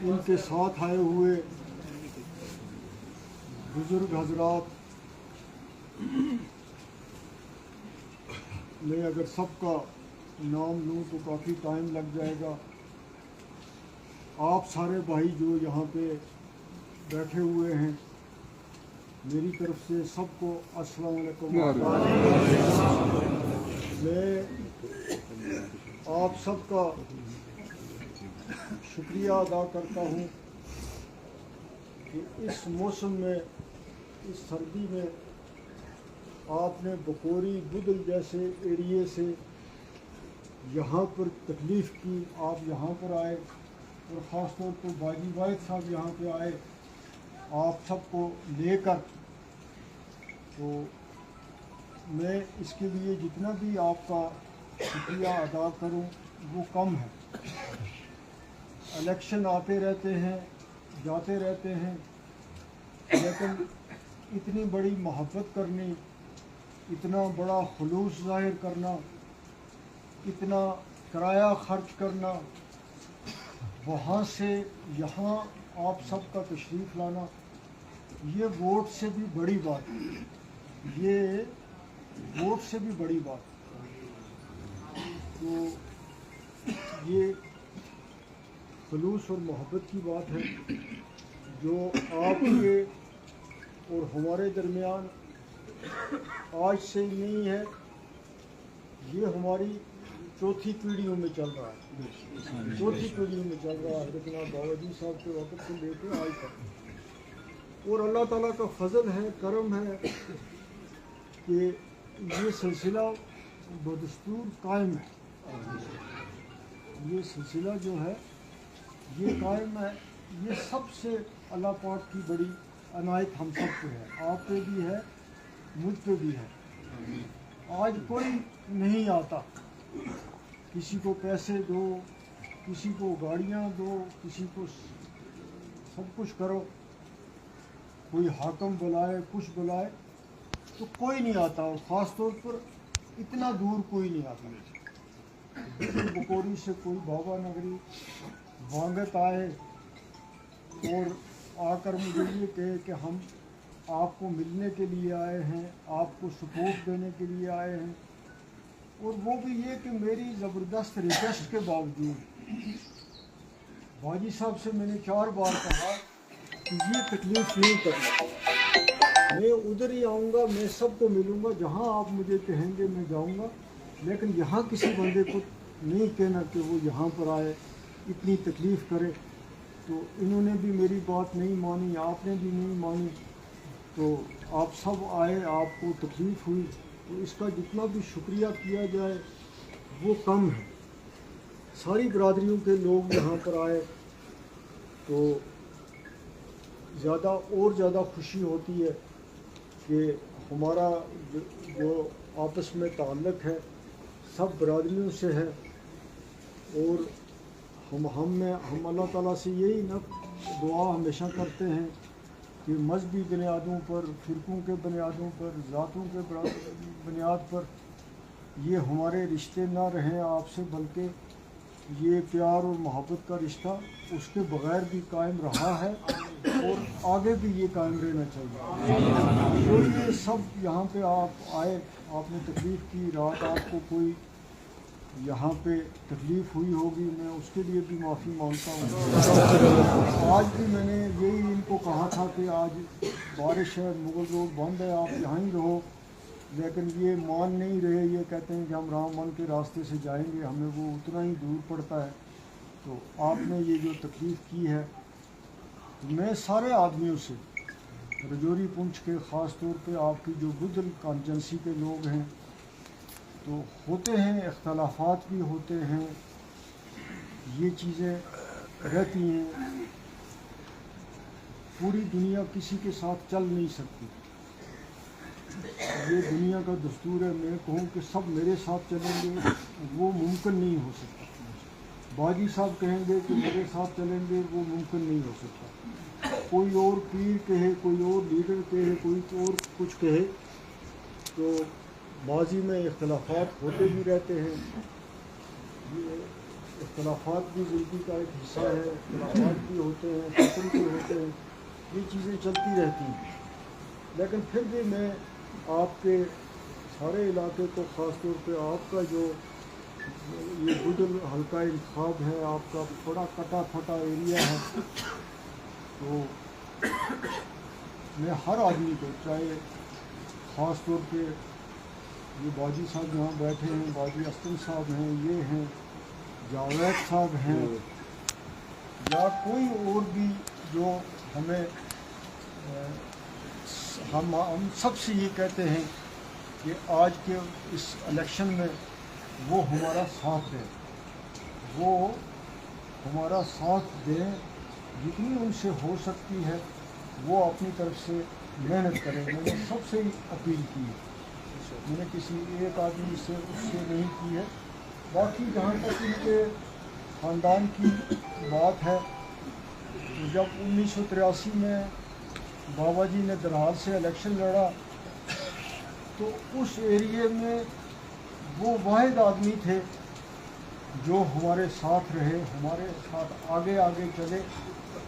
ان کے ساتھ آئے ہوئے بزرگ حضرات میں اگر سب کا نام لوں تو کافی ٹائم لگ جائے گا. آپ سارے بھائی جو یہاں پہ بیٹھے ہوئے ہیں، میری طرف سے سب کو السلام علیکم. میں آپ سب کا شکریہ ادا کرتا ہوں کہ اس موسم میں، اس سردی میں آپ نے بکوری بدل جیسے ایریے سے یہاں پر تکلیف کی، آپ یہاں پر آئے اور خاص طور پر باجی واحد صاحب یہاں پہ آئے آپ سب کو لے کر. تو میں اس کے لیے جتنا بھی آپ کا شکریہ ادا کروں وہ کم ہے. الیکشن آتے رہتے ہیں، جاتے رہتے ہیں، لیکن اتنی بڑی محبت کرنی، اتنا بڑا خلوص ظاہر کرنا، اتنا کرایہ خرچ کرنا، وہاں سے یہاں آپ سب کا تشریف لانا، یہ ووٹ سے بھی بڑی بات ہے. یہ ووٹ سے بھی بڑی بات ہے. تو یہ خلوص اور محبت کی بات ہے جو آپ کے اور ہمارے درمیان آج سے ہی نہیں ہے، یہ ہماری چوتھی پیڑھیوں میں چل رہا ہے. چوتھی پیڑھیوں میں چل رہا ہے لیکن آپ بابا جی صاحب کے وقت سے لے کے آج تک. اور اللہ تعالیٰ کا فضل ہے، کرم ہے کہ یہ سلسلہ بدستور قائم ہے. یہ سلسلہ جو ہے یہ قائم ہے. یہ سب سے اللہ پاک کی بڑی عنایت ہم سب پہ ہے، آپ پہ بھی ہے، مجھ پہ بھی ہے. آج کوئی نہیں آتا، کسی کو پیسے دو، کسی کو گاڑیاں دو، کسی کو سب کچھ کرو، کوئی حاکم بلائے، کچھ بلائے، تو کوئی نہیں آتا. اور خاص طور پر اتنا دور کوئی نہیں آتا. بکوری سے کوئی بابا نگری وانگت آئے اور آ کر مجھے یہ کہے کہ ہم آپ کو ملنے کے لیے آئے ہیں، آپ کو سپورٹ دینے کے لیے آئے ہیں، اور وہ بھی یہ کہ میری زبردست ریکویسٹ کے باوجود. باجی صاحب سے میں نے 4 بار کہا کہ یہ تکلیف نہیں کرنا، میں ادھر ہی آؤں گا، میں سب کو ملوں گا، جہاں آپ مجھے کہیں گے میں جاؤں گا، لیکن یہاں کسی بندے کو نہیں کہنا کہ وہ یہاں پر آئے اتنی تکلیف کرے. تو انہوں نے بھی میری بات نہیں مانی، آپ نے بھی نہیں مانی. تو آپ سب آئے، آپ کو تکلیف ہوئی، تو اس کا جتنا بھی شکریہ کیا جائے وہ کم ہے. ساری برادریوں کے لوگ یہاں پر آئے تو زیادہ خوشی ہوتی ہے کہ ہمارا جو آپس میں تعلق ہے سب برادریوں سے ہے. اور ہم اللہ تعالیٰ سے یہی دعا ہمیشہ کرتے ہیں کہ مذہبی بنیادوں پر، فرقوں کے بنیادوں پر، ذاتوں کے بنیاد پر یہ ہمارے رشتے نہ رہیں آپ سے، بلکہ یہ پیار اور محبت کا رشتہ اس کے بغیر بھی قائم رہا ہے اور آگے بھی یہ قائم رہنا چاہیے. تو یہ سب یہاں پہ آپ آئے، آپ نے تکلیف کی، رات آپ کو کوئی یہاں پہ تکلیف ہوئی ہوگی، میں اس کے لیے بھی معافی مانگتا ہوں. آج بھی میں نے یہی ان کو کہا تھا کہ آج بارش ہے، مغل روڈ بند ہے، آپ یہاں ہی رہو، لیکن یہ مان نہیں رہے. یہ کہتے ہیں کہ ہم رام من کے راستے سے جائیں گے، ہمیں وہ اتنا ہی دور پڑتا ہے. تو آپ نے یہ جو تکلیف کی ہے، میں سارے آدمیوں سے، رجوری پنچ کے خاص طور پہ آپ کی جو بدل کانسٹیچوئنسی کے لوگ ہیں، تو ہوتے ہیں اختلافات بھی ہوتے ہیں، یہ چیزیں رہتی ہیں. پوری دنیا کسی کے ساتھ چل نہیں سکتی، یہ دنیا کا دستور ہے. میں کہوں کہ سب میرے ساتھ چلیں گے وہ ممکن نہیں ہو سکتا. باجی صاحب کہیں گے کہ میرے ساتھ چلیں گے وہ ممکن نہیں ہو سکتا. کوئی اور پیر کہے، کوئی اور لیڈر کہے، کوئی اور کچھ کہے، تو ماضی میں اختلافات ہوتے بھی رہتے ہیں. یہ اختلافات بھی زندگی کا ایک حصہ ہے، اختلافات بھی ہوتے ہیں، ختم بھی ہوتے ہیں، یہ چیزیں چلتی رہتی ہیں، لیکن پھر بھی میں آپ کے سارے علاقے کو، خاص طور پہ آپ کا جو یہ بدل حلقہ انتخاب ہے، آپ کا تھوڑا کٹا پھٹا ایریا ہے، تو میں ہر آدمی کو، چاہے خاص طور پہ یہ باجی صاحب یہاں بیٹھے ہیں، باجی اسلم صاحب ہیں، یہ ہیں جاوید صاحب ہیں، یا کوئی اور بھی جو ہمیں ہم سب سے یہ کہتے ہیں کہ آج کے اس الیکشن میں وہ ہمارا ساتھ دیں، وہ ہمارا ساتھ دیں، جتنی ان سے ہو سکتی ہے وہ اپنی طرف سے محنت کریں۔ میں نے سب سے اپیل کی ہے، میں نے کسی ایک آدمی سے اس سے نہیں کی ہے۔ باقی جہاں تک ان کے خاندان کی بات ہے، تو جب 1983 میں بابا جی نے درحال سے الیکشن لڑا تو اس ایریے میں وہ واحد آدمی تھے جو ہمارے ساتھ رہے، ہمارے ساتھ آگے آگے چلے،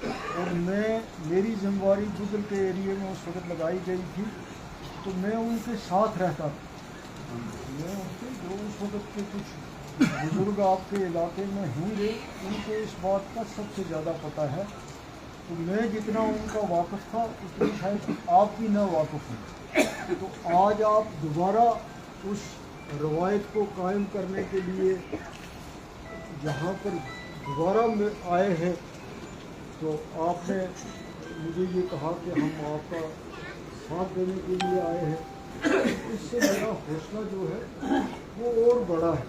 اور میری ذمہ داری بدل کے ایریے میں اس وقت لگائی گئی تھی، تو میں ان کے ساتھ رہتا تھا۔ میں ان کے جو اس وقت کے کچھ بزرگ آپ کے علاقے میں ہوں گے، ان کو اس بات کا سب سے زیادہ پتہ ہے، تو میں جتنا ان کا واقف تھا اتنی شاید آپ بھی نہ واقف ہیں۔ تو آج آپ دوبارہ اس روایت کو قائم کرنے کے لیے جہاں پر دوبارہ میں آئے ہیں، تو آپ نے مجھے یہ کہا کہ ہم آپ کا ساتھ دینے کے لیے آئے ہیں، اس سے میرا حوصلہ جو ہے وہ اور بڑا ہے،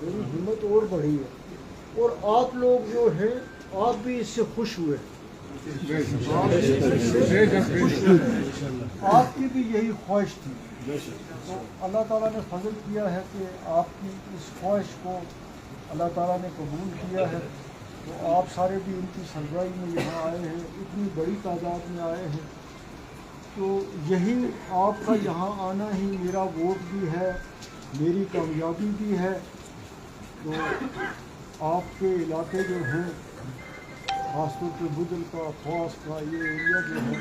میری ہمت اور بڑھی ہے، اور آپ لوگ جو ہیں آپ بھی اس سے خوش ہوئے، آپ کی بھی یہی خواہش تھی، تو اللہ تعالیٰ نے فضل کیا ہے کہ آپ کی اس خواہش کو اللہ تعالیٰ نے قبول کیا ہے، تو آپ سارے بھی ان کی سربراہی میں یہاں آئے ہیں، اتنی بڑی تعداد میں آئے ہیں، تو یہی آپ کا یہاں آنا ہی میرا ووٹ بھی ہے، میری کامیابی بھی ہے۔ تو آپ کے علاقے جو ہیں، خاص طور پہ بدل کا، خواص کا یہ ایریا جو ہے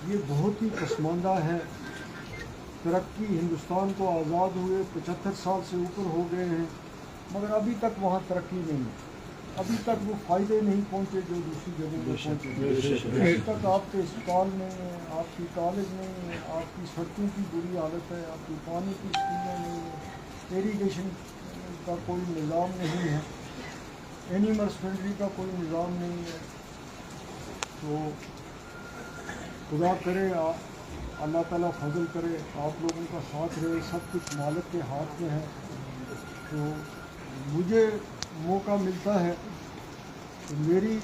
یہ بہت ہی پسماندہ ہے۔ ترقی، ہندوستان کو آزاد ہوئے 75 سال سے اوپر ہو گئے ہیں، مگر ابھی تک وہاں ترقی نہیں ہے، ابھی تک وہ فائدے نہیں پہنچے جو دوسری جگہوں میں پہنچے، ابھی تک آپ کے اسپتال نہیں ہیں، آپ کی کالج نہیں ہے، آپ کی سڑکوں کی بری حالت ہے، آپ کی پانی کی اسکیمیں نہیں ہیں، ایریگیشن کا کوئی نظام نہیں ہے، اینیمل ہسبنڈری کا کوئی نظام نہیں ہے۔ تو خدا کرے اللہ تعالیٰ فضل کرے، آپ لوگوں کا ساتھ رہے، سب کچھ مالک کے ہاتھ میں ہے، تو مجھے موقع ملتا ہے کہ میری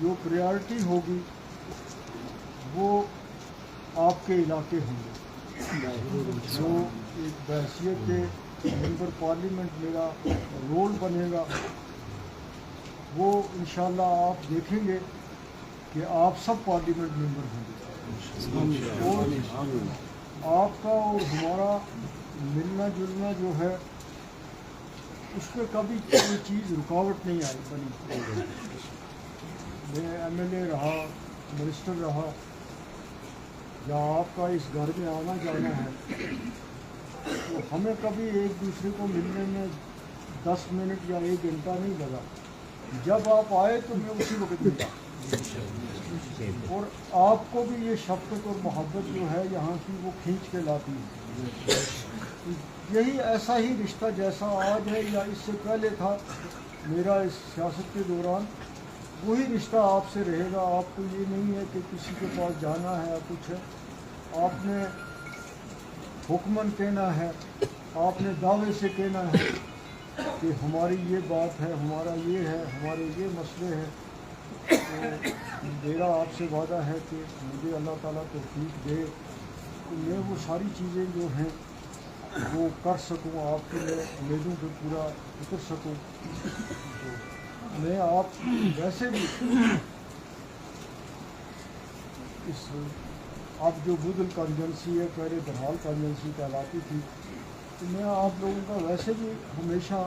جو پریارٹی ہوگی وہ آپ کے علاقے ہوں گے، جو ایک بحیثیت کے ممبر پارلیمنٹ میرا رول بنے گا، وہ انشاءاللہ آپ دیکھیں گے کہ آپ سب پارلیمنٹ ممبر ہوں گے، اور آپ کا اور ہمارا ملنا جلنا جو ہے اس پہ کبھی کوئی چیز رکاوٹ نہیں آئی بنی۔ میں ایم ایل اے رہا، منسٹر رہا، یا آپ کا اس گھر میں آنا جانا ہے، تو ہمیں کبھی ایک دوسرے کو ملنے میں 10 منٹ یا 1 گھنٹہ نہیں لگا، جب آپ آئے تو میں اسی وقت ملا، اور آپ کو بھی یہ شفقت اور محبت جو ہے یہاں کی وہ کھینچ کے لاتی ہے۔ یہی ایسا ہی رشتہ جیسا آج ہے یا اس سے پہلے تھا میرا اس سیاست کے دوران، وہی رشتہ آپ سے رہے گا۔ آپ کو یہ نہیں ہے کہ کسی کے پاس جانا ہے یا کچھ ہے، آپ نے حکمن کہنا ہے، آپ نے دعوے سے کہنا ہے کہ ہماری یہ بات ہے، ہمارا یہ ہے، ہمارے یہ مسئلے ہیں۔ تو میرا آپ سے وعدہ ہے کہ مجھے اللہ تعالیٰ توفیق دے کہ میں وہ ساری چیزیں جو ہیں وہ کر سکوں، آپ کی میں امیدوں پہ پورا اتر سکوں۔ تو میں آپ ویسے بھی اس اب جو بدل کانجنسی ہے، پہلے درحال کانجنسی کہلاتی تھی، تو میں آپ لوگوں کا ویسے بھی ہمیشہ